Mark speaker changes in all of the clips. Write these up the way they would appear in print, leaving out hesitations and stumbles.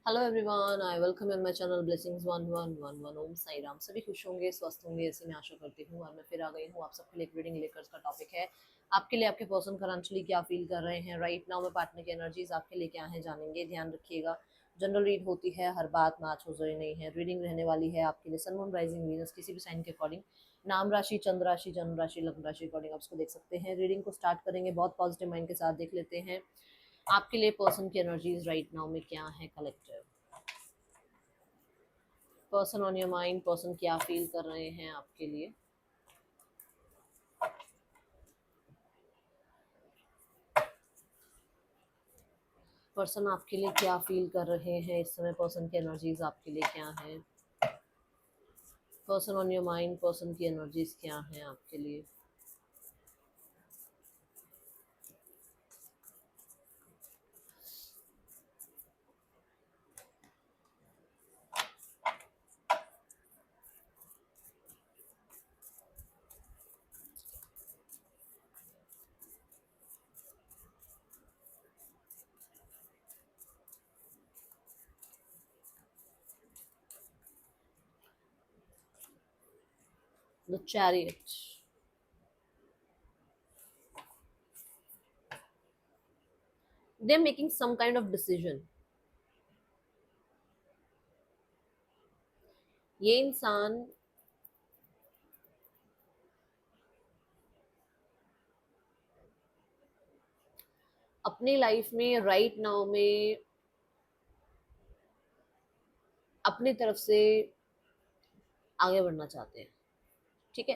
Speaker 1: Hello everyone, I welcome you on my channel blessings 1111। ओम साई राम। सभी खुश होंगे, स्वस्थ होंगे, ऐसे मैं आशा करती हूँ। और मैं फिर आ गई हूँ आप सबके लिए एक रीडिंग लेकर। इसका टॉपिक है आपके लिए आपके पर्सन करंटली क्या फील कर रहे हैं राइट नाउ में। पार्टनर की एनर्जीज आपके लिए क्या है जानेंगे। ध्यान रखिएगा, जनरल रीड होती है, हर बात मैच हो जरूरी नहीं है। रीडिंग रहने वाली है आपके लिए सन मून राइजिंग वीनस किसी भी साइन के अकॉर्डिंग, नाम राशि, चंद्र राशि, जन्म राशि, लग्न राशि अकॉर्डिंग आप इसको देख सकते हैं। रीडिंग को स्टार्ट करेंगे, बहुत पॉजिटिव माइंड के साथ देख लेते हैं आपके लिए पर्सन की एनर्जीज राइट नाउ में क्या है collective. Person on your mind, person क्या फील कर रहे हैं आपके लिए। पर्सन आपके लिए क्या फील कर रहे हैं इस समय, पर्सन की एनर्जीज आपके लिए क्या है। Person on your mind, person की एनर्जीज क्या है आपके लिए। The chariot. They are making some kind of decision. ये इंसान अपनी लाइफ में राइट नाउ में अपनी तरफ से आगे बढ़ना चाहते हैं। ठीक है।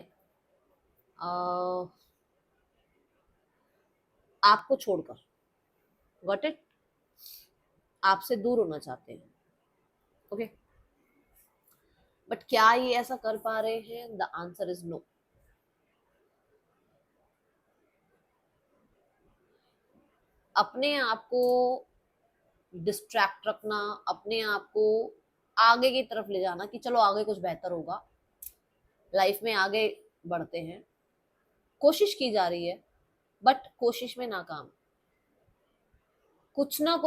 Speaker 1: अह, आपको छोड़कर, गॉट इट, आपसे दूर होना चाहते हैं। ओके, बट क्या ये ऐसा कर पा रहे हैं? The answer is no. अपने आप को डिस्ट्रैक्ट रखना, अपने आप को आगे की तरफ ले जाना कि चलो आगे कुछ बेहतर होगा, लाइफ में आगे बढ़ते हैं, कोशिश की जा रही है, बट कोशिश में नाकाम। कुछ ना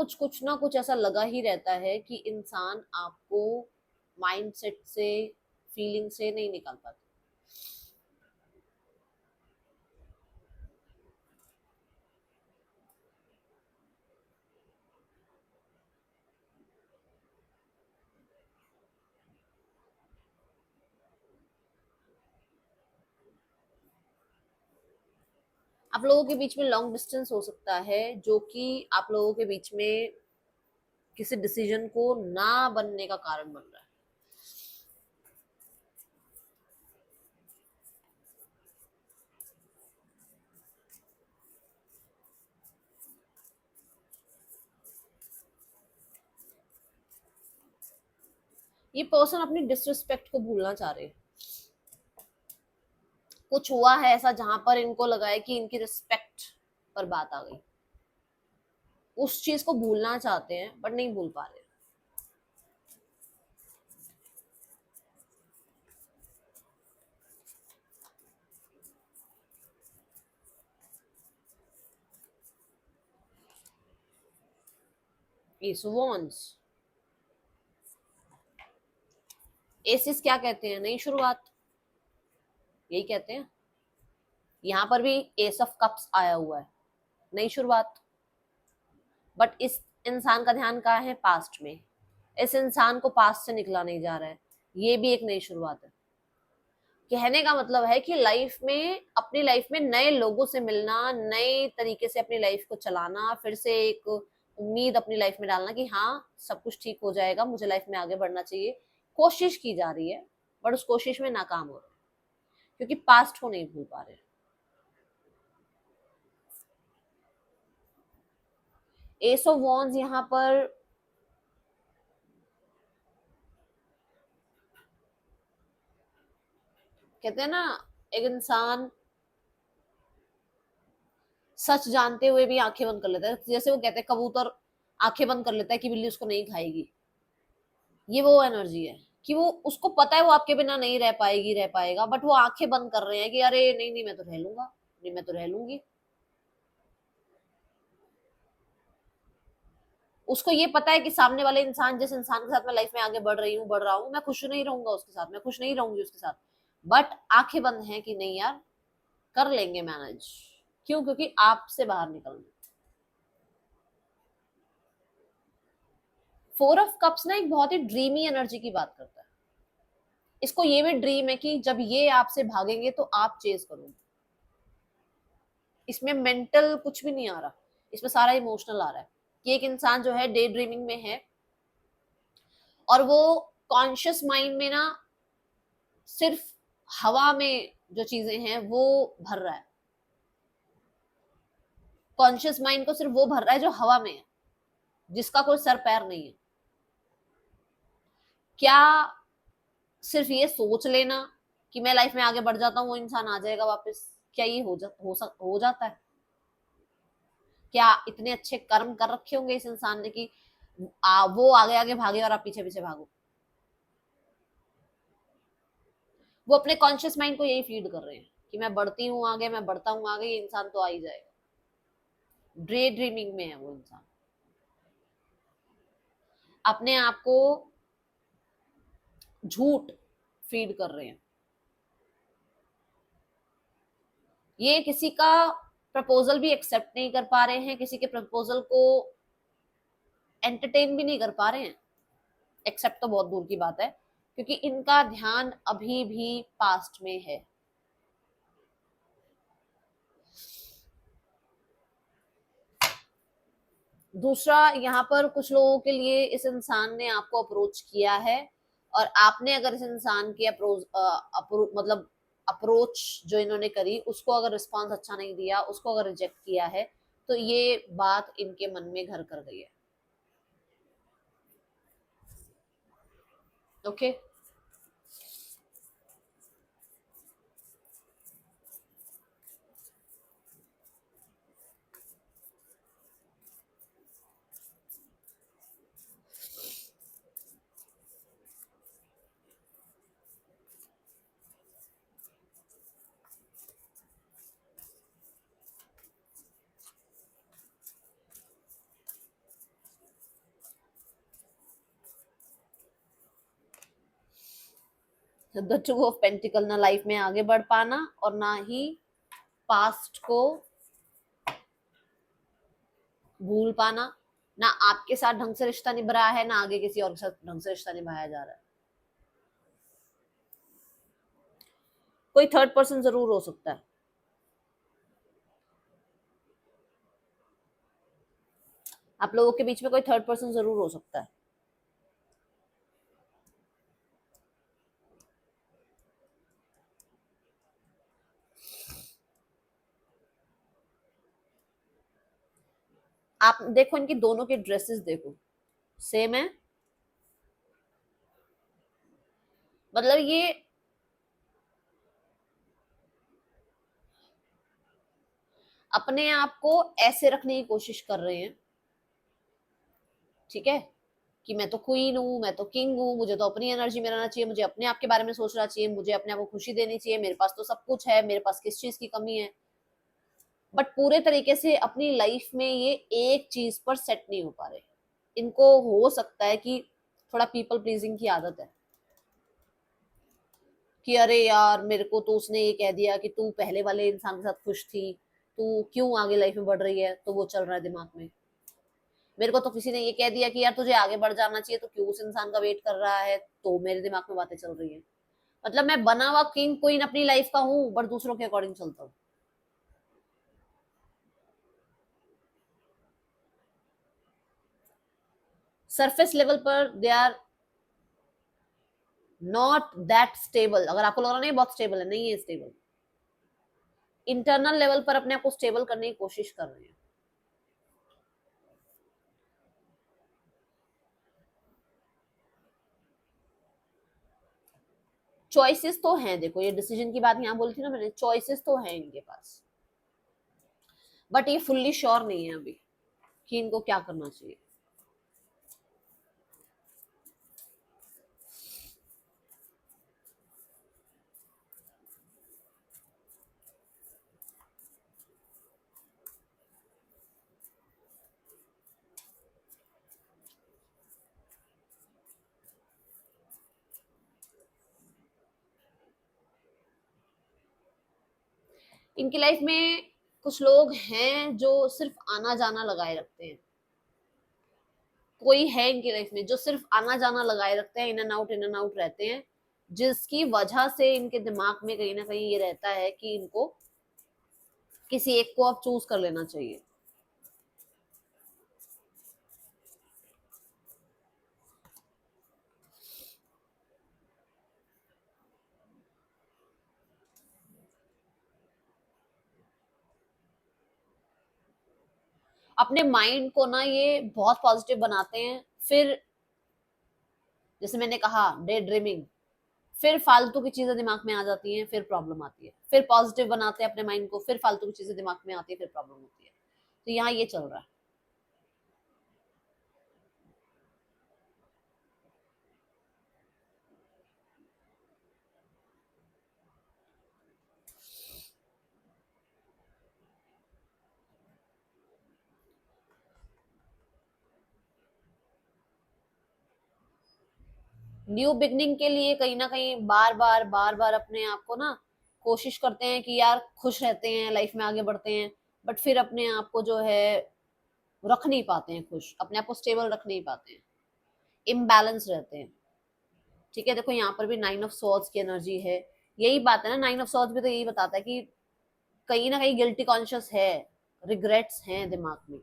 Speaker 1: कुछ ऐसा लगा ही रहता है कि इंसान आपको माइंडसेट से, फीलिंग से नहीं निकाल पाता। आप लोगों के बीच में लॉन्ग डिस्टेंस हो सकता है, जो कि आप लोगों के बीच में किसी डिसीजन को ना बनने का कारण बन रहा है। ये पर्सन अपनी डिसरिस्पेक्ट को भूलना चाह रहे हैं। कुछ हुआ है ऐसा जहां पर इनको लगा है कि इनकी रिस्पेक्ट पर बात आ गई, उस चीज को भूलना चाहते हैं बट नहीं भूल पा रहे। S once. एसिस क्या कहते हैं? नई शुरुआत, यही कहते हैं। यहाँ पर भी एस ऑफ कप्स आया हुआ है, नई शुरुआत। बट इस इंसान का ध्यान कहाँ है? पास्ट में। इस इंसान को पास्ट से निकला नहीं जा रहा है, ये भी एक नई शुरुआत है। कहने का मतलब है कि लाइफ में, अपनी लाइफ में नए लोगों से मिलना, नए तरीके से अपनी लाइफ को चलाना, फिर से एक उम्मीद अपनी लाइफ में डालना कि हाँ सब कुछ ठीक हो जाएगा, मुझे लाइफ में आगे बढ़ना चाहिए। कोशिश की जा रही है बट उस कोशिश में नाकाम हो रहा है, क्योंकि पास्ट को नहीं भूल पा रहे। एस ऑफ वॉन्स यहाँ पर कहते हैं ना, एक इंसान सच जानते हुए भी आंखें बंद कर लेता है। जैसे वो कहते हैं कबूतर आंखें बंद कर लेता है कि बिल्ली उसको नहीं खाएगी। ये वो एनर्जी है कि वो, उसको पता है वो आपके बिना नहीं रह पाएगी, रह पाएगा, बट वो आंखें बंद कर रहे हैं कि अरे नहीं नहीं मैं तो रह लूंगा, नहीं मैं तो रह लूंगी। उसको ये पता है कि सामने वाले इंसान, जिस इंसान के साथ मैं लाइफ में आगे बढ़ रहा हूँ, मैं खुश नहीं रहूंगा उसके साथ, मैं खुश नहीं रहूंगी उसके साथ, बट आंखें बंद हैं कि नहीं यार कर लेंगे मैनेज। क्यों? क्योंकि आपसे बाहर निकलना। फोर ऑफ कप्स ना एक बहुत ही ड्रीमी एनर्जी की बात करता है। इसको ये भी ड्रीम है कि जब ये आपसे भागेंगे तो आप चेज करोगे। इसमें मेंटल कुछ भी नहीं आ रहा, इसमें सारा इमोशनल आ रहा है कि एक इंसान जो है डे ड्रीमिंग में है और वो कॉन्शियस माइंड में ना सिर्फ हवा में जो चीजें हैं वो भर रहा है। कॉन्शियस माइंड को सिर्फ वो भर रहा है जो हवा में है, जिसका कोई सर पैर नहीं है। क्या सिर्फ ये सोच लेना कि मैं लाइफ में आगे बढ़ जाता हूँ वो इंसान आ जाएगा वापस? क्या ये हो जाता है? क्या इतने अच्छे कर्म कर रखे होंगे इस इंसान ने कि वो आगे आगे भागे और आप पीछे पीछे भागो? वो अपने कॉन्शियस माइंड को यही फीड कर रहे हैं कि मैं बढ़ती हूँ आगे, मैं बढ़ता हूँ आगे, ये इंसान तो आ ही जाएगा। ड्रे ड्रीमिंग में है वो इंसान। अपने आप को झूठ फीड कर रहे हैं। ये किसी का प्रपोजल भी एक्सेप्ट नहीं कर पा रहे हैं, किसी के प्रपोजल को एंटरटेन भी नहीं कर पा रहे हैं। एक्सेप्ट तो बहुत दूर की बात है, क्योंकि इनका ध्यान अभी भी पास्ट में है। दूसरा, यहाँ पर कुछ लोगों के लिए इस इंसान ने आपको अप्रोच किया है और आपने अगर इस इंसान की मतलब अप्रोच जो इन्होंने करी उसको अगर रिस्पांस अच्छा नहीं दिया, उसको अगर रिजेक्ट किया है, तो ये बात इनके मन में घर कर गई है। Okay the two of pentacle, ना लाइफ में आगे बढ़ पाना और ना ही पास्ट को भूल पाना। ना आपके साथ ढंग से रिश्ता निभ रहा है, ना आगे किसी और के साथ ढंग से रिश्ता निभाया जा रहा है। कोई थर्ड पर्सन जरूर हो सकता है। आप लोगों के बीच में कोई थर्ड पर्सन जरूर हो सकता है। आप देखो इनकी दोनों के ड्रेसेस देखो, सेम है। मतलब ये अपने आप को ऐसे रखने की कोशिश कर रहे हैं, ठीक है, कि मैं तो क्वीन हूँ, मैं तो किंग हूँ, मुझे तो अपनी एनर्जी में रहना चाहिए, मुझे अपने आप के बारे में सोचना चाहिए, मुझे अपने आप को खुशी देनी चाहिए, मेरे पास तो सब कुछ है, मेरे पास किस चीज की कमी है। बट पूरे तरीके से अपनी लाइफ में ये एक चीज पर सेट नहीं हो पा रहे। इनको हो सकता है कि थोड़ा पीपल प्लीजिंग की आदत है कि अरे यार मेरे को तो उसने ये कह दिया कि तू पहले वाले इंसान के साथ खुश थी, तू क्यों आगे लाइफ में बढ़ रही है, तो वो चल रहा है दिमाग में। मेरे को तो किसी ने ये कह दिया कि यार तुझे आगे बढ़ जाना चाहिए, तो क्यों उस इंसान का वेट कर रहा है, तो मेरे दिमाग में बातें चल रही है। मतलब मैं बना हुआ किंग क्वीन अपनी लाइफ का हूँ, बट दूसरों के अकॉर्डिंग चलता हूँ। सरफेस लेवल पर they are not that stable. अगर आपको लग रहा नहीं बहुत स्टेबल है, नहीं है स्टेबल। इंटरनल लेवल पर अपने आप को स्टेबल करने की कोशिश कर रहे हैं। चॉइसेस तो हैं, देखो ये डिसीजन की बात यहाँ बोली थी ना मैंने, चॉइसेस तो हैं इनके पास, बट ये फुल्ली श्योर नहीं है अभी कि इनको क्या करना चाहिए। इनकी लाइफ में कुछ लोग हैं जो सिर्फ आना जाना लगाए रखते हैं। कोई है इनकी लाइफ में जो सिर्फ आना जाना लगाए रखते हैं, इन एंड आउट रहते हैं, जिसकी वजह से इनके दिमाग में कहीं ना कहीं ये रहता है कि इनको किसी एक को अब चूज कर लेना चाहिए। अपने माइंड को ना ये बहुत पॉजिटिव बनाते हैं, फिर जैसे मैंने कहा डे ड्रीमिंग, फिर फालतू की चीजें दिमाग में आ जाती हैं, फिर प्रॉब्लम आती है। फिर पॉजिटिव बनाते हैं अपने माइंड को, फिर फालतू की चीजें दिमाग में आती है, फिर प्रॉब्लम होती है। तो यहाँ ये चल रहा है। न्यू बिगनिंग के लिए कहीं ना कहीं बार बार अपने आप को ना कोशिश करते हैं कि यार खुश रहते हैं, लाइफ में आगे बढ़ते हैं, बट फिर अपने आप को जो है रख नहीं पाते हैं खुश, अपने आप को स्टेबल रख नहीं पाते हैं, इम्बैलेंस रहते हैं। ठीक है, देखो यहाँ पर भी 9 ऑफ सॉर्ड्स की एनर्जी है। यही बात है ना, 9 ऑफ सॉर्ड्स भी तो यही बताता है कि कहीं ना कहीं गिल्टी कॉन्शियस है, रिग्रेट्स हैं दिमाग में।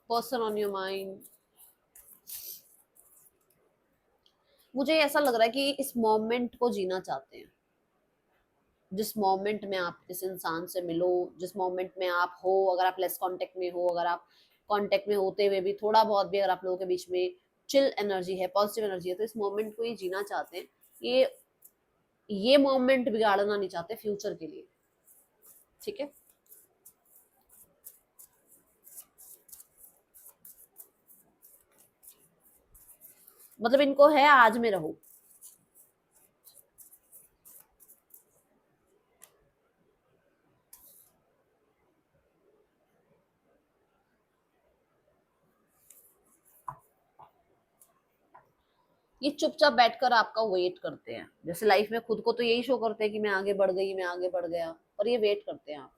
Speaker 1: पर्सन ऑन योर माइंड, मुझे ऐसा लग रहा है कि इस मोमेंट को जीना चाहते हैं। जिस मोमेंट में आप इस इंसान से मिलो, जिस मोमेंट में आप हो, अगर आप लेस कांटेक्ट में हो, अगर आप कांटेक्ट में होते हुए भी थोड़ा बहुत भी अगर आप लोगों के बीच में चिल एनर्जी है, पॉजिटिव एनर्जी है, तो इस मोमेंट को ये जीना चाहते हैं। ये मोमेंट बिगाड़ना नहीं चाहते फ्यूचर के लिए। ठीक है, मतलब इनको है आज में रहो। ये चुपचाप बैठकर आपका वेट करते हैं, जैसे लाइफ में खुद को तो यही शो करते हैं कि मैं आगे बढ़ गई, मैं आगे बढ़ गया, और ये वेट करते हैं आप।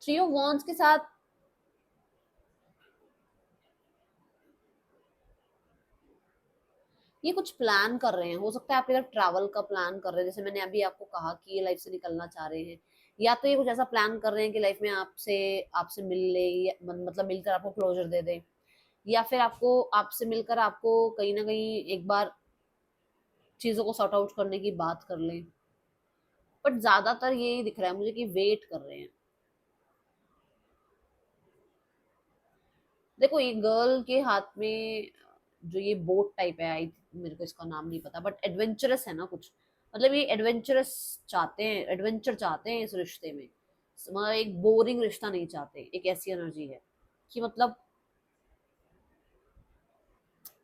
Speaker 1: 3 ऑफ वांड्स के साथ ये कुछ प्लान कर रहे हैं, हो सकता है आपकी तरफ ट्रैवल का प्लान कर रहे हैं, जैसे मैंने अभी आपको कहा कि ये लाइफ से निकलना चाह रहे हैं। या तो ये कुछ ऐसा प्लान कर रहे हैं कि लाइफ में आपसे आपसे मिल ले, मतलब मिलकर आपको क्लोजर दे दे, या फिर आपको आपसे मिलकर आपको कहीं ना कहीं एक बार चीजों को सॉर्ट आउट करने की बात कर लें। बट ज्यादातर यही दिख रहा है मुझे कि वेट कर रहे हैं। देखो ये गर्ल के हाथ में जो ये बोट टाइप है, आई मेरे को इसका नाम नहीं पता, बट एडवेंचरस है ना कुछ, मतलब ये एडवेंचरस चाहते हैं, एडवेंचर चाहते हैं इस रिश्ते में। मतलब एक बोरिंग रिश्ता नहीं चाहते, एक ऐसी एनर्जी है कि मतलब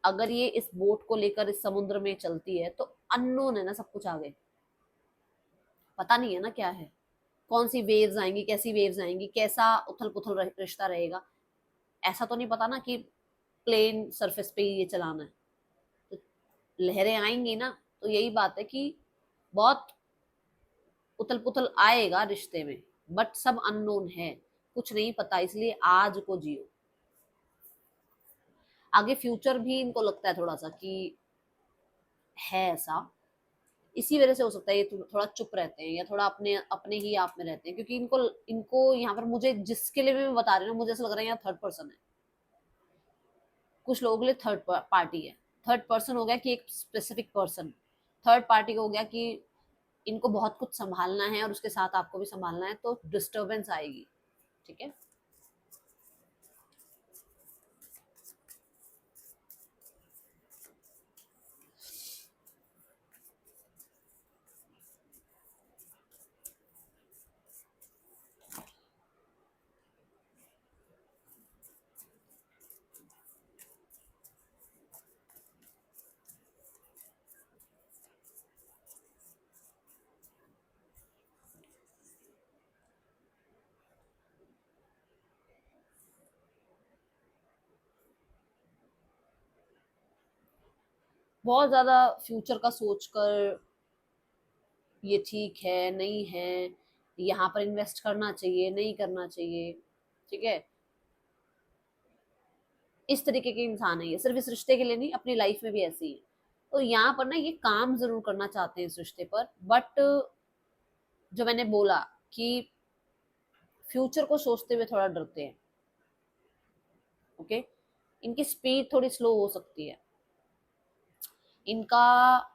Speaker 1: अगर ये इस बोट को लेकर इस समुद्र में चलती है तो अननोन है ना सब कुछ आगे, पता नहीं है ना क्या है, कौन सी वेव्स आएंगी, कैसी वेव्स आएंगी, कैसा उथल पुथल रिश्ता रहेगा। ऐसा तो नहीं पता ना कि प्लेन सरफेस पे ही ये चलाना है, तो लहरें आएंगी ना। तो यही बात है कि बहुत उथल पुथल आएगा रिश्ते में, बट सब अननोन है, कुछ नहीं पता, इसलिए आज को जियो। आगे फ्यूचर भी इनको लगता है थोड़ा सा कि है ऐसा, इसी वजह से हो सकता है ये थोड़ा चुप रहते हैं या थोड़ा अपने अपने ही आप में रहते हैं, क्योंकि इनको इनको यहाँ पर मुझे जिसके लिए भी मैं बता रही हूँ मुझे ऐसा लग रहा है यहाँ थर्ड पर्सन है। कुछ लोगों के लिए थर्ड पार्टी है। थर्ड पर्सन हो गया कि एक स्पेसिफिक पर्सन, थर्ड पार्टी को हो गया कि इनको बहुत कुछ संभालना है और उसके साथ आपको भी संभालना है, तो डिस्टरबेंस आएगी। ठीक है, बहुत ज्यादा फ्यूचर का सोचकर ये ठीक है नहीं है, यहाँ पर इन्वेस्ट करना चाहिए नहीं करना चाहिए, ठीक है, इस तरीके के इंसान है ये, सिर्फ इस रिश्ते के लिए नहीं, अपनी लाइफ में भी ऐसे ही है। तो यहाँ पर ना ये काम जरूर करना चाहते हैं इस रिश्ते पर, बट जो मैंने बोला कि फ्यूचर को सोचते हुए थोड़ा डरते हैं। ओके, इनकी स्पीड थोड़ी स्लो हो सकती है, इनका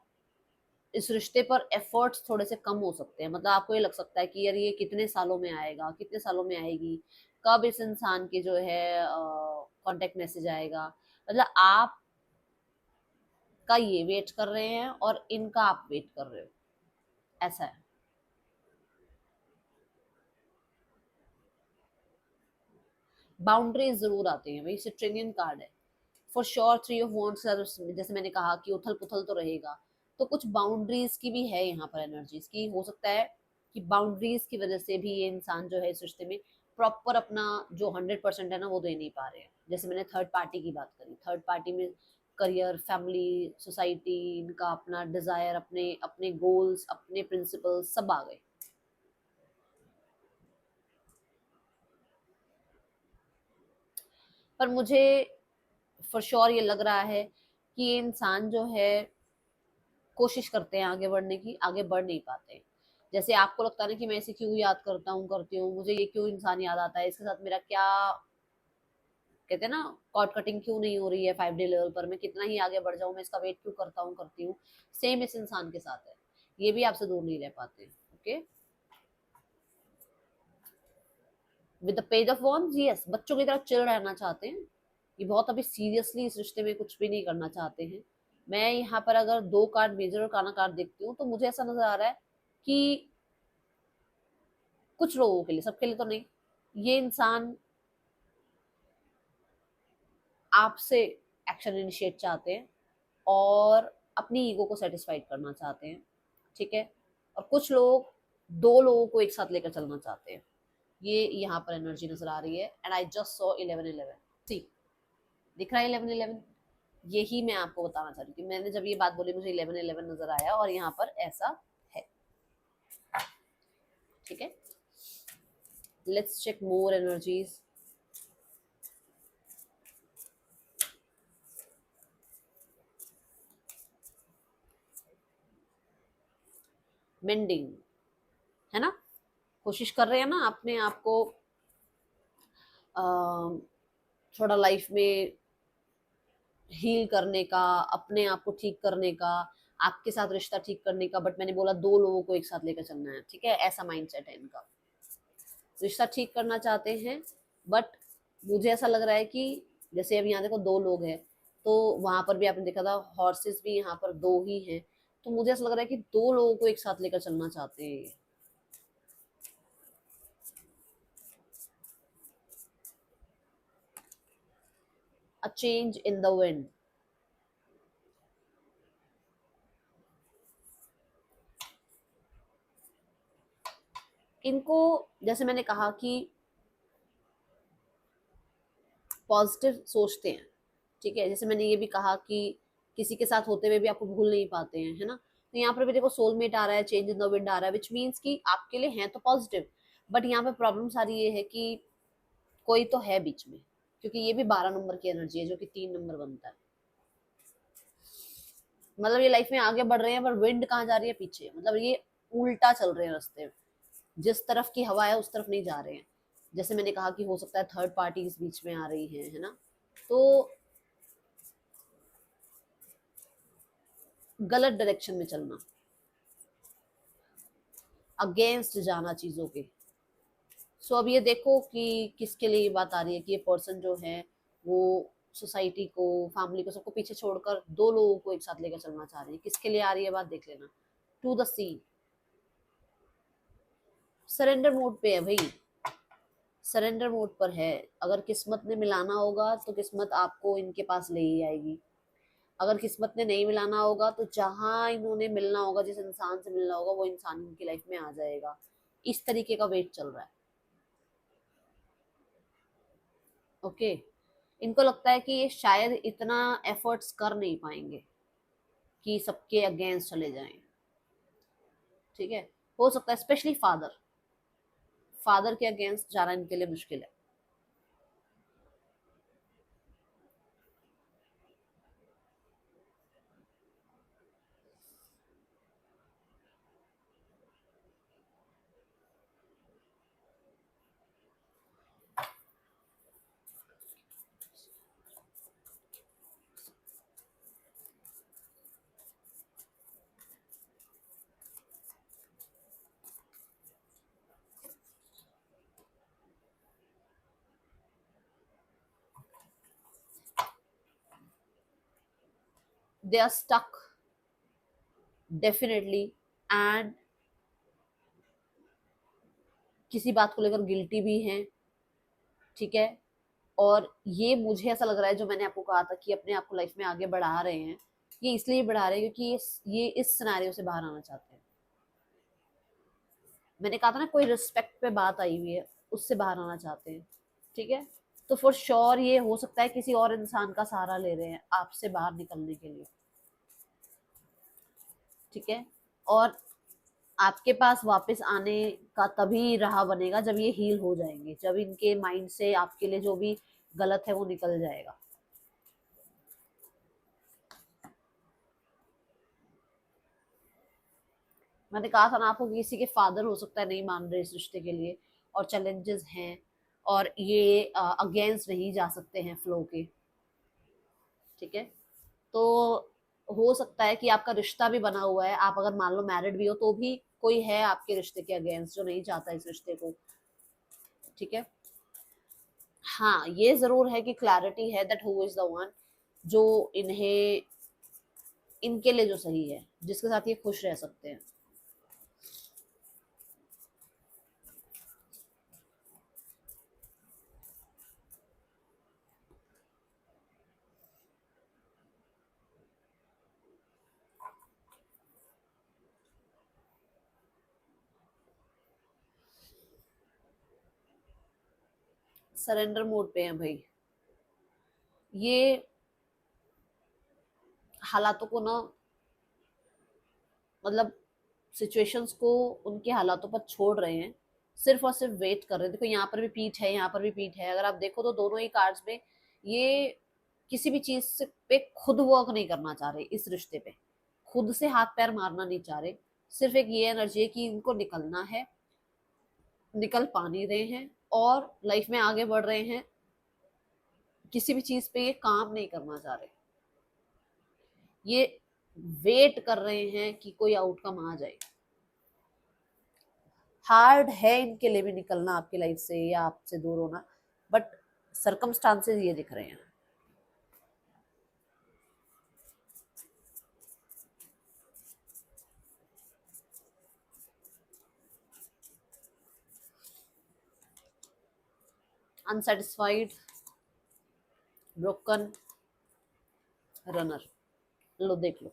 Speaker 1: इस रिश्ते पर एफर्ट्स थोड़े से कम हो सकते हैं। मतलब आपको ये लग सकता है कि यार ये कितने सालों में आएगा, कितने सालों में आएगी, कब इस इंसान की जो है कांटेक्ट मैसेज आएगा। मतलब आप का ये वेट कर रहे हैं और इनका आप वेट कर रहे हो, ऐसा है। बाउंड्रीज जरूर आती हैं भाई, सिट्रेनियन कार्ड है for sure. Three of wants, जैसे मैंने कहा कि उथल पुथल तो रहेगा, तो कुछ बाउंड्रीज की भी है यहाँ पर एनर्जीज की। हो सकता है कि बाउंड्रीज की वजह से भी ये इंसान जो है इस रिश्ते में प्रॉपर अपना जो 100% है ना वो दे नहीं पा रहे हैं। जैसे मैंने थर्ड पार्टी की बात करी, थर्ड पार्टी में करियर, फैमिली, सोसाइटी, इनका अपना डिजायर, अपने अपने गोल्स, अपने प्रिंसिपल्स सब आ गए। पर मुझे फॉर श्योर ये लग रहा है कि ये इंसान जो है कोशिश करते हैं आगे बढ़ने की, आगे बढ़ नहीं पाते। जैसे आपको लगता है ना कि मैं इसे क्यों याद करता हूँ, करती हूँ, मुझे ये क्यों इंसान याद आता है, इसके साथ मेरा क्या, कहते हैं ना, कॉर्ड कटिंग क्यों नहीं हो रही है 5D लेवल पर, मैं कितना ही आगे बढ़ जाऊं, मैं इसका वेट क्यों करता हूँ, करती हूँ। सेम इस इंसान के साथ है, ये भी आपसे दूर नहीं रह पाते। Okay, with the page of wands, yes, बच्चों की तरह चिल रहना चाहते हैं। ये बहुत अभी सीरियसली इस रिश्ते में कुछ भी नहीं करना चाहते हैं। मैं यहाँ पर अगर दो कार्ड मेजर और काना कार्ड देखती हूँ तो मुझे ऐसा नजर आ रहा है कि कुछ लोगों के लिए, सबके लिए तो नहीं, ये इंसान आपसे एक्शन इनिशिएट चाहते हैं और अपनी ईगो को सेटिस्फाइड करना चाहते हैं। ठीक है, और कुछ लोग दो लोगों को एक साथ लेकर चलना चाहते हैं। ये यहाँ पर एनर्जी नजर आ रही है। एंड आई जस्ट सॉ 11-11, सी, दिख रहा है 11-11, यही मैं आपको बताना चाह रही थी। मैंने जब ये बात बोली मुझे 11-11 नजर आया और यहाँ पर ऐसा है। ठीक है, let's check more energies. Mending है ना, कोशिश कर रहे हैं ना अपने आप को थोड़ा लाइफ में हील करने का, अपने आप को ठीक करने का, आपके साथ रिश्ता ठीक करने का। बट मैंने बोला दो लोगों को एक साथ लेकर चलना है। ठीक है, ऐसा माइंडसेट है इनका, रिश्ता ठीक करना चाहते हैं। बट मुझे ऐसा लग रहा है कि जैसे अब यहाँ देखो दो लोग हैं, तो वहां पर भी आपने देखा था हॉर्सेस भी यहाँ पर दो ही हैं, तो मुझे ऐसा लग रहा है कि दो लोगों को एक साथ लेकर चलना चाहते हैं। A change in the wind, इनको, जैसे मैंने कहा कि पॉजिटिव सोचते हैं। ठीक है, जैसे मैंने ये भी कहा कि किसी के साथ होते हुए भी आपको भूल नहीं पाते हैं, है ना। तो यहाँ पर भी देखो सोलमेट आ रहा है, चेंज इन द विंड आ रहा है, विच मीन्स कि आपके लिए है तो पॉजिटिव। बट यहाँ पे प्रॉब्लम सारी ये है कि कोई तो है बीच में, क्योंकि ये भी 12 नंबर की एनर्जी है जो कि 3 नंबर बनता है। मतलब ये लाइफ में आगे बढ़ रहे हैं पर विंड कहाँ जा रही है, पीछे। मतलब ये उल्टा चल रहे हैं रास्ते में, जिस तरफ की हवा है उस तरफ नहीं जा रहे हैं। जैसे मैंने कहा कि हो सकता है थर्ड पार्टीज बीच में आ रही है ना। तो गलत डायरेक्शन में चलना, अगेंस्ट जाना चीजों के। सो अब ये देखो कि किसके लिए ये बात आ रही है कि ये पर्सन जो है वो सोसाइटी को, फैमिली को, सबको पीछे छोड़कर दो लोगों को एक साथ लेकर चलना चाह रहे हैं। किसके लिए आ रही है बात देख लेना। To the sea, surrender mode पे है भाई, सरेंडर मोड पर है। अगर किस्मत ने मिलाना होगा तो किस्मत आपको इनके पास ले ही आएगी, अगर किस्मत ने नहीं मिलाना होगा तो जहां इन्होंने मिलना होगा, जिस इंसान से मिलना होगा, वो इंसान इनकी लाइफ में आ जाएगा। इस तरीके का वेट चल रहा है। ओके, इनको लगता है कि ये शायद इतना एफर्ट्स कर नहीं पाएंगे कि सबके अगेंस्ट चले जाएं। ठीक है, हो सकता है स्पेशली फादर, फादर के अगेंस्ट जाना इनके लिए मुश्किल है। They are stuck definitely, and किसी बात को लेकर गिल्टी भी हैं। ठीक है, और ये मुझे ऐसा लग रहा है, जो मैंने आपको कहा था कि अपने आप को लाइफ में आगे बढ़ा रहे हैं, ये इसलिए बढ़ा रहे हैं क्योंकि ये इस सिनेरियो से बाहर आना चाहते हैं। मैंने कहा था ना, कोई रिस्पेक्ट पे बात आई हुई है, उससे बाहर आना चाहते हैं। ठीक है, तो फॉर श्योर ये हो सकता है किसी और इंसान का सहारा ले रहे हैं आपसे बाहर निकलने के लिए। ठीक है, और आपके पास वापस आने का तभी राह बनेगा जब ये हील हो जाएंगे, जब इनके माइंड से आपके लिए जो भी गलत है वो निकल जाएगा। मैंने कहा था ना आपको, किसी के फादर हो सकता है नहीं मान रहे इस रिश्ते के लिए, और चैलेंजेस हैं, और ये अगेंस्ट नहीं जा सकते हैं फ्लो के। ठीक है, तो हो सकता है कि आपका रिश्ता भी बना हुआ है, आप अगर मान लो मैरिड भी हो तो भी कोई है आपके रिश्ते के अगेंस्ट जो नहीं चाहता इस रिश्ते को। ठीक है, हाँ ये जरूर है कि क्लैरिटी है that who is the one जो इन्हें, इनके लिए जो सही है, जिसके साथ ये खुश रह सकते हैं। सरेंडर मोड पे है भाई, ये हालातों को ना, मतलब सिचुएशंस को उनके हालातों पर छोड़ रहे हैं, सिर्फ और सिर्फ वेट कर रहे हैं। देखो यहाँ पर भी पीठ है, यहाँ पर भी पीठ है, अगर आप देखो तो दोनों ही कार्ड्स में ये किसी भी चीज से पे खुद वर्क नहीं करना चाह रहे, इस रिश्ते पे खुद से हाथ पैर मारना नहीं चाह रहे। सिर्फ एक ये एनर्जी है कि इनको निकलना है, निकल पा नहीं रहे हैं, और लाइफ में आगे बढ़ रहे हैं, किसी भी चीज पे ये काम नहीं करना चाह रहे, ये वेट कर रहे हैं कि कोई आउटकम आ जाए। हार्ड है इनके लिए भी निकलना आपकी लाइफ से या आपसे दूर होना, बट सरकमस्टांसेस ये दिख रहे हैं। अनसेटिस्फाइड, ब्रोकन, रनर, लो देख लो।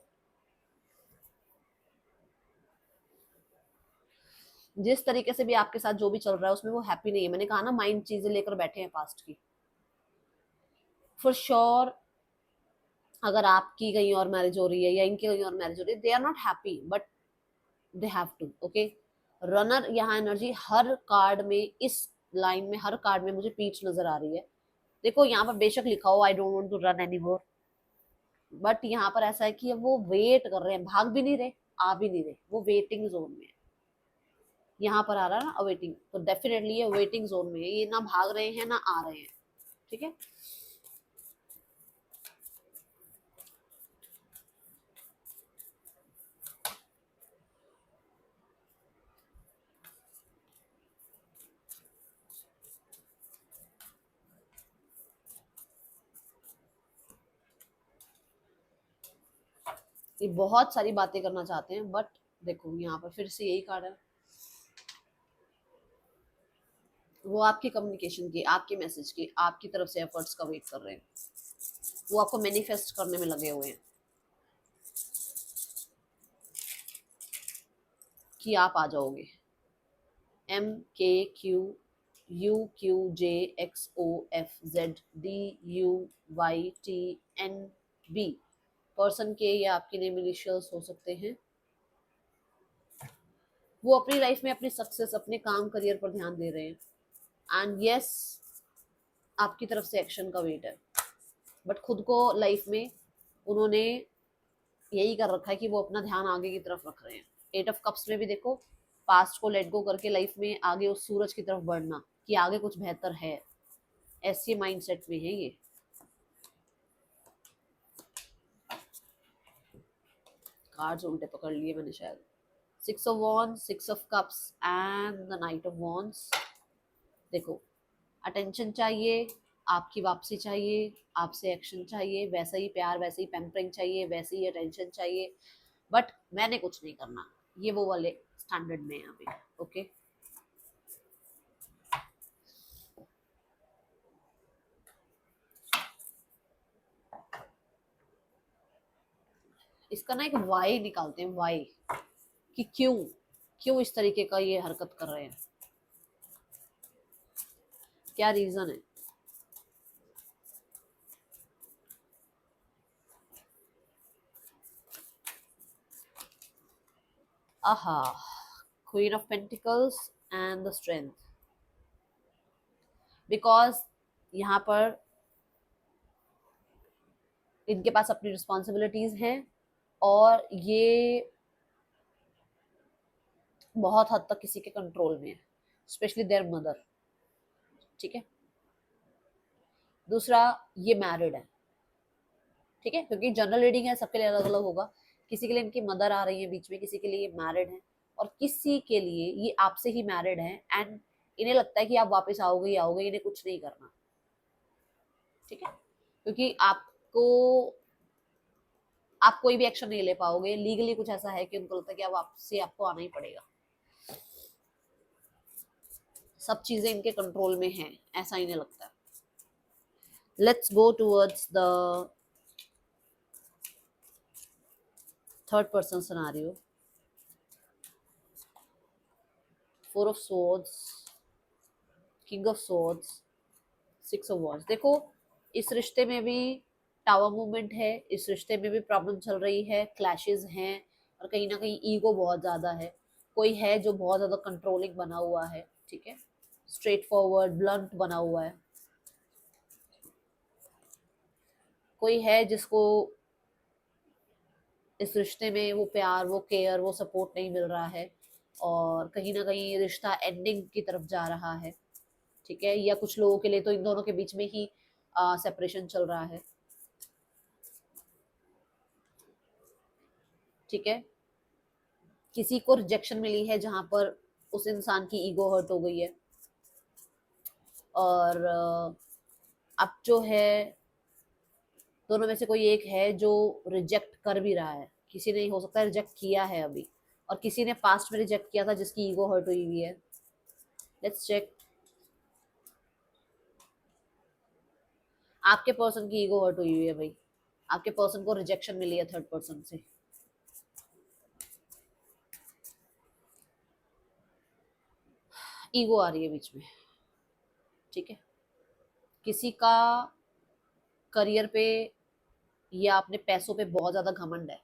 Speaker 1: जिस तरीके से भी आपके साथ जो भी चल रहा है उसमें वो हैप्पी नहीं है। मैंने कहा ना, माइंड चीजें लेकर बैठे हैं पास्ट की। फॉर श्योर अगर आपकी कहीं और मैरिज हो रही है या इनकी कहीं और मैरिज हो रही है, they are not happy, but they have to. Okay, runner यहाँ एनर्जी हर कार्ड में, इस लाइन में हर कार्ड में मुझे पीच नजर आ रही है। देखो यहाँ पर बेशक लिखा हो I don't want to run any more, but यहाँ पर ऐसा है कि अब वो वेट कर रहे हैं, भाग भी नहीं रहे, आ भी नहीं रहे, वो वेटिंग जोन में है। यहाँ पर आ रहा है ना अवेटिंग, तो डेफिनेटली ये वेटिंग जोन में है, ये ना भाग रहे हैं ना आ रहे हैं। ठीक है, ये बहुत सारी बातें करना चाहते हैं, बट देखो यहाँ पर फिर से यही कार्ड है, वो आपकी कम्युनिकेशन की, आपके मैसेज की, आपकी तरफ से एफर्ट्स का वेट कर रहे हैं, वो आपको मैनिफेस्ट करने में लगे हुए हैं कि आप आ जाओगे। MKQUJXOFZDUYTNB पर्सन के या आपके नेम इनिशियल्स हो सकते हैं। वो अपनी लाइफ में अपनी सक्सेस, अपने काम, करियर पर ध्यान दे रहे हैं, एंड यस आपकी तरफ से एक्शन का वेट है, बट खुद को लाइफ में उन्होंने यही कर रखा है कि वो अपना ध्यान आगे की तरफ रख रहे हैं। 8 ऑफ कप्स में भी देखो, पास्ट को लेट गो करके लाइफ में आगे उस सूरज की तरफ बढ़ना, कि आगे कुछ बेहतर है, ऐसे माइंडसेट में है ये। कार्ड्स उल्टे पकड़ लिए मैंने शायद। 6 of wands, 6 of cups and the night of wands. देखो, अटेंशन चाहिए, आपकी वापसी चाहिए, आपसे एक्शन चाहिए, वैसा ही प्यार, वैसे ही पैम्परिंग चाहिए, वैसे ही अटेंशन चाहिए, बट मैंने कुछ नहीं करना, ये वो वाले स्टैंडर्ड में यहाँ पे। ओके, इसका ना एक वाई निकालते हैं, वाई, कि क्यों क्यों इस तरीके का ये हरकत कर रहे हैं, क्या रीजन है। आहा, queen of pentacles and the strength. Because यहाँ पर इनके पास अपनी रिस्पॉन्सिबिलिटीज हैं, और ये बहुत हद तक किसी के कंट्रोल में है, स्पेशली देयर मदर। ठीक है, दूसरा, ये मैरिड है, ठीक है, क्योंकि जनरल रीडिंग है, सबके लिए अलग अलग होगा। किसी के लिए इनकी मदर आ रही है बीच में, किसी के लिए ये मैरिड है, और किसी के लिए ये आपसे ही मैरिड है, एंड इन्हें लगता है कि आप वापस आओगे ही आओगे, इन्हें कुछ नहीं करना। ठीक है, क्योंकि आप कोई भी एक्शन नहीं ले पाओगे, लीगली कुछ ऐसा है कि उनको लगता है कि अब आपसे आपको आना ही पड़ेगा, सब चीजें इनके कंट्रोल में हैं, ऐसा इन्हें लगता है। Let's go towards the third person scenario. 4 of Swords, King of Swords, 6 of Wands। देखो, इस रिश्ते में भी टावर मूवमेंट है, इस रिश्ते में भी प्रॉब्लम चल रही है, क्लैशेस हैं, और कहीं ना कहीं ईगो बहुत ज्यादा है। कोई है जो बहुत ज्यादा कंट्रोलिंग बना हुआ है, ठीक है, स्ट्रेट फॉरवर्ड, ब्लंट बना हुआ है। कोई है जिसको इस रिश्ते में वो प्यार, वो केयर, वो सपोर्ट नहीं मिल रहा है, और कहीं ना कहीं रिश्ता एंडिंग की तरफ जा रहा है। ठीक है, या कुछ लोगों के लिए तो इन दोनों के बीच में ही सेपरेशन चल रहा है। ठीक है, किसी को रिजेक्शन मिली है जहां पर उस इंसान की ईगो हर्ट हो गई है, और अब जो है दोनों में से कोई एक है जो रिजेक्ट कर भी रहा है। किसी ने हो सकता है रिजेक्ट किया है अभी, और किसी ने पास्ट में रिजेक्ट किया था जिसकी ईगो हर्ट हुई हुई है। Let's check. आपके पर्सन की ईगो हर्ट हुई हुई है भाई, आपके पर्सन को रिजेक्शन मिली है थर्ड पर्सन से। ईगो आ रही है बीच में। ठीक है, किसी का करियर पे या अपने पैसों पे बहुत ज्यादा घमंड है।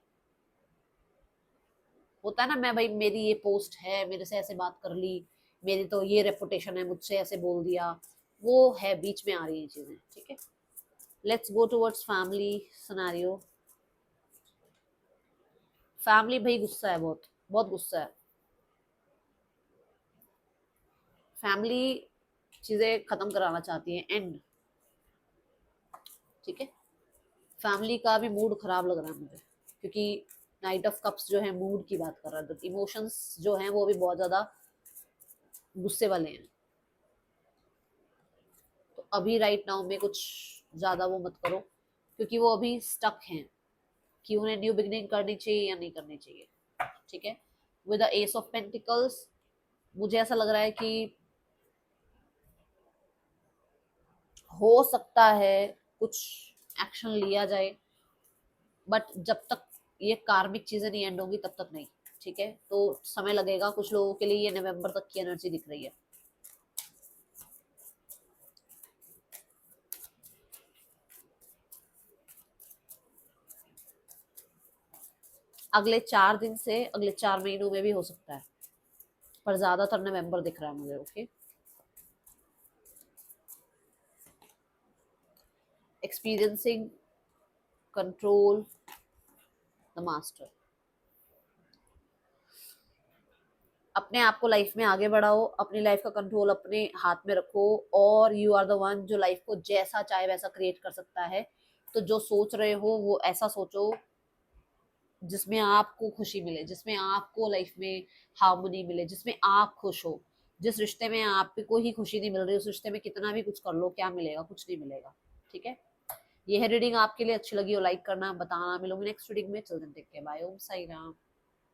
Speaker 1: होता है ना, मैं भाई, मेरी ये पोस्ट है, मेरे से ऐसे बात कर ली, मेरी तो ये रेपुटेशन है, मुझसे ऐसे बोल दिया, वो है, बीच में आ रही है चीजें। ठीक है, let's go towards family scenario. Family भाई गुस्सा है, बहुत बहुत गुस्सा है। फैमिली चीजें खत्म कराना चाहती है, एंड। ठीक है, फैमिली का भी मूड खराब लग रहा है मुझे, क्योंकि नाइट ऑफ कप्स जो है मूड की बात कर रहा है, तो इमोशंस जो हैं वो भी बहुत ज्यादा गुस्से वाले हैं। तो अभी राइट नाउ में कुछ ज्यादा वो मत करो, क्योंकि वो अभी स्टक हैं। कि उन्हें न्यू बिगनिंग करनी चाहिए या नहीं करनी चाहिए। ठीक है, with the S of pentacles मुझे ऐसा लग रहा है कि हो सकता है कुछ एक्शन लिया जाए, बट जब तक ये कार्मिक चीजें नहीं एंड होंगी तब तक नहीं। ठीक है, तो समय लगेगा कुछ लोगों के लिए, ये नवंबर तक की एनर्जी दिख रही है। अगले 4 दिन से अगले 4 महीनों में भी हो सकता है, पर ज्यादातर नवंबर दिख रहा है मुझे। Okay, experiencing control the master. अपने आप को लाइफ में आगे बढ़ाओ, अपनी लाइफ का कंट्रोल अपने हाथ में रखो, और यू आर द वन जो लाइफ को जैसा चाहे वैसा क्रिएट कर सकता है। तो जो सोच रहे हो वो ऐसा सोचो जिसमें आपको खुशी मिले, जिसमें आपको लाइफ में हार्मनी मिले, जिसमें आप खुश हो। जिस रिश्ते में आपको ही खुशी नहीं मिल रही, उस रिश्ते में कितना भी कुछ कर लो क्या मिलेगा, कुछ नहीं मिलेगा। ठीक है, ये है रीडिंग, आपके लिए अच्छी लगी हो लाइक करना, बताना। मिलूंगी नेक्स्ट रीडिंग में, चल दिन, टेक केयर, बाय, ओम साई राम।